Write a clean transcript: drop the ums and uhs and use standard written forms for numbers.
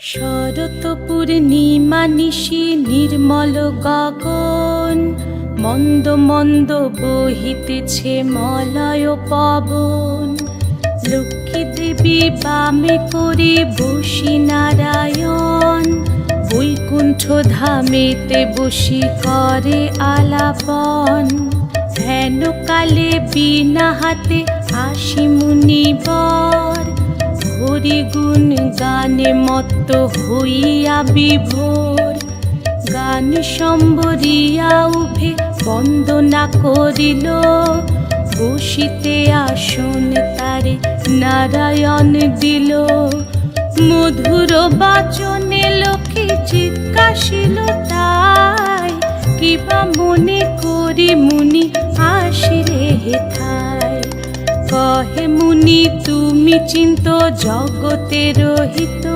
শরৎ পূর্ণিমা নিশি নির্মল গগন, মন্দ মন্দ বহিতেছে মলয় পবন। লক্ষ্মী দেবী বামে করে বসি নারায়ণ, বৈকুণ্ঠ ধামেতে বসি করে আলাপন। হেন কালে বিনা হাতে আসি মুনিবর, হরি গুণ গানে মত্ত হইয়া বিভোর। গান সম্বরিয়া উভে বন্দনা করিল, বসিতে আসন তারে নারায়ণ দিল। মধুর বাচনে লোকে জিজ্ঞাসিল তাই, কিবা মনে করি মুনি আসিরে হেথায়। কহে মুনি তুমি চিন্ত জগতের হিত,